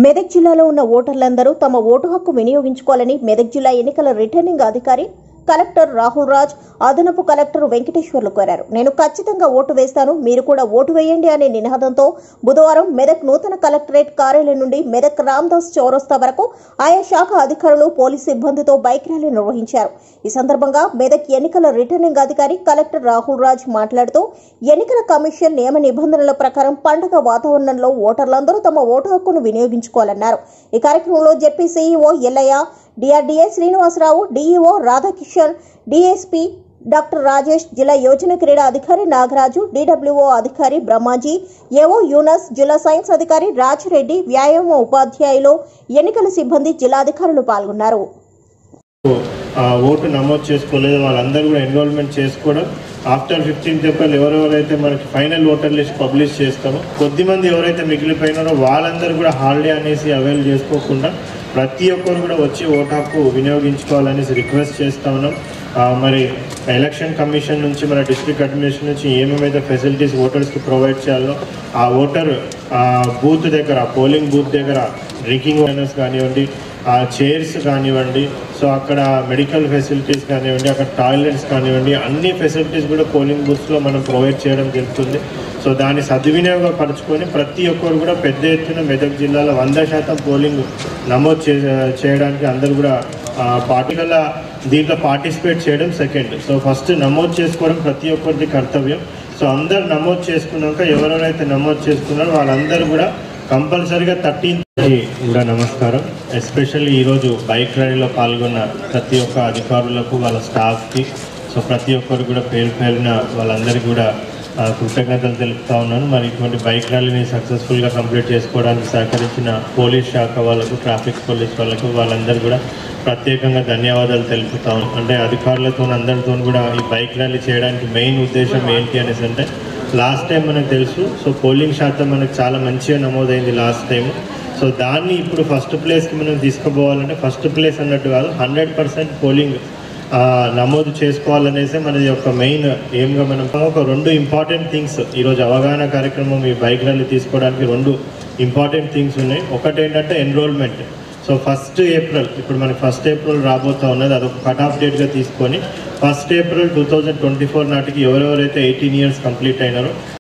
మెదక్ జిల్లాలో ఉన్న ఓటర్లందరూ తమ ఓటు హక్కు వినియోగించుకోవాలని మెదక్ జిల్లా ఎన్నికల రిటర్నింగ్ అధికారి కలెక్టర్ రాహుల్ రాజ్ అదనపు కలెక్టర్ వెంకటేశ్వర్లు కోరారు. నేను ఖచ్చితంగా ఓటు వేస్తాను, మీరు కూడా ఓటు వేయండి అనే నినాదంతో బుధవారం మెదక్ నూతన కలెక్టరేట్ కార్యాలయం నుండి మెదక్ రామ్దాస్ చౌరస్తా వరకు ఆయా శాఖ అధికారులు పోలీసు సిబ్బందితో బైక్ ర్యాలీ నిర్వహించారు. ఈ సందర్భంగా మెదక్ ఎన్నికల రిటర్నింగ్ అధికారి కలెక్టర్ రాహుల్ రాజ్ మాట్లాడుతూ ఎన్నికల కమిషన్ నియమ నిబంధనల ప్రకారం పండుగ వాతావరణంలో ఓటర్లందరూ తమ ఓటు హక్కును వినియోగించుకోవాలన్నారు. ఈ కార్యక్రమంలో ZP CEO Ellaiah, DRDA Srinivasarao, DEO Radhakishan, DSP doctor Rajesh, జిల్లా యోజన క్రీడా అధికారి నాగరాజు, డీడబ్ల్యూఓ అధికారి బ్రహ్మాజీ, ఏఓ యూనస్, జిల్లా సైన్స్ అధికారి రాజిరెడ్డి, వ్యాయామ ఉపాధ్యాయులు, ఎన్నికల సిబ్బంది, జిల్లా అధికారులు పాల్గొన్నారు. ఓటు నమోదు చేసుకోలేదు వాళ్ళందరూ కూడా ఎన్రోల్మెంట్ చేసుకోవడం. ఆఫ్టర్ 15th ఏప్రిల్ ఎవరెవరైతే మనకి ఫైనల్ ఓటర్ లిస్ట్ పబ్లిష్ చేస్తామో కొద్దిమంది ఎవరైతే మిగిలిపోయినారో వాళ్ళందరూ కూడా హాలిడే అనేసి అవైల్ చేసుకోకుండా ప్రతి ఒక్కరు కూడా వచ్చి ఓటు హక్కు వినియోగించుకోవాలనేసి రిక్వెస్ట్ చేస్తూ ఉన్నాం. మరి ఎలక్షన్ కమిషన్ నుంచి మన డిస్ట్రిక్ట్ అడ్మినిస్ట్రేషన్ నుంచి ఏమేమైతే ఫెసిలిటీస్ ఓటర్స్కి ప్రొవైడ్ చేయాలో ఆ ఓటర్ బూత్ దగ్గర, పోలింగ్ బూత్ దగ్గర డ్రింకింగ్ వాటర్స్ కానివ్వండి, ఆ చైర్స్ కానివ్వండి, సో అక్కడ మెడికల్ ఫెసిలిటీస్ కానివ్వండి, అక్కడ టాయిలెట్స్ కానివ్వండి, అన్ని ఫెసిలిటీస్ కూడా పోలింగ్ బూత్స్లో మనం ప్రొవైడ్ చేయడం జరుగుతుంది. సో దాన్ని సద్వినియోగపరచుకొని ప్రతి ఒక్కరు కూడా పెద్ద ఎత్తున మెదక్ జిల్లాలో 100% పోలింగ్ నమోదు చేయడానికి అందరూ కూడా పార్టీల దీంట్లో పార్టిసిపేట్ చేయడం సెకండ్. సో ఫస్ట్ నమోదు చేసుకోవడం ప్రతి ఒక్కరిది కర్తవ్యం. సో అందరు నమోదు చేసుకున్నాక ఎవరెవరైతే నమోదు చేసుకున్నారో వాళ్ళందరూ కూడా కంపల్సరీగా 13th కూడా నమస్కారం. ఎస్పెషల్లీ ఈరోజు బైక్ ర్యాలీలో పాల్గొన్న ప్రతి ఒక్క అధికారులకు, వాళ్ళ స్టాఫ్కి, సో ప్రతి ఒక్కరు కూడా పేరున వాళ్ళందరికీ కూడా కృతజ్ఞతలు తెలుపుతా ఉన్నాను. మరి ఇటువంటి బైక్ ర్యాలీని సక్సెస్ఫుల్గా కంప్లీట్ చేసుకోవడానికి సహకరించిన పోలీస్ శాఖ వాళ్ళకు, ట్రాఫిక్ పోలీస్ వాళ్ళకు, వాళ్ళందరూ కూడా ప్రత్యేకంగా ధన్యవాదాలు తెలుపుతాను. అంటే అధికారులతో అందరితో కూడా ఈ బైక్ ర్యాలీ చేయడానికి మెయిన్ ఉద్దేశం ఏంటి అనేసి అంటే, లాస్ట్ టైం మనకు తెలుసు, సో పోలింగ్ శాతం మనకు చాలా మంచిగా నమోదైంది లాస్ట్ టైం. సో దాన్ని ఇప్పుడు ఫస్ట్ ప్లేస్కి మనం తీసుకుపోవాలంటే, ఫస్ట్ ప్లేస్ అన్నట్టు కాదు, 100% పోలింగ్ నమోదు చేసుకోవాలనేసి మనది ఒక మెయిన్ ఎయిమ్గా మనం ఒక 2 ఇంపార్టెంట్ థింగ్స్ ఈరోజు అవగాహన కార్యక్రమం ఈ బైక్ ర్యాలీ తీసుకోవడానికి 2 ఇంపార్టెంట్ థింగ్స్ ఉన్నాయి. ఒకటి ఏంటంటే ఎన్రోల్మెంట్. సో 1st ఏప్రిల్, ఇప్పుడు మనకి 1st ఏప్రిల్ రాబోతూ ఉన్నది, అదొక కట్ ఆఫ్ డేట్గా తీసుకొని 1st ఏప్రిల్ 2024 నాటికి ఎవరెవరైతే 18 years కంప్లీట్ అయినారో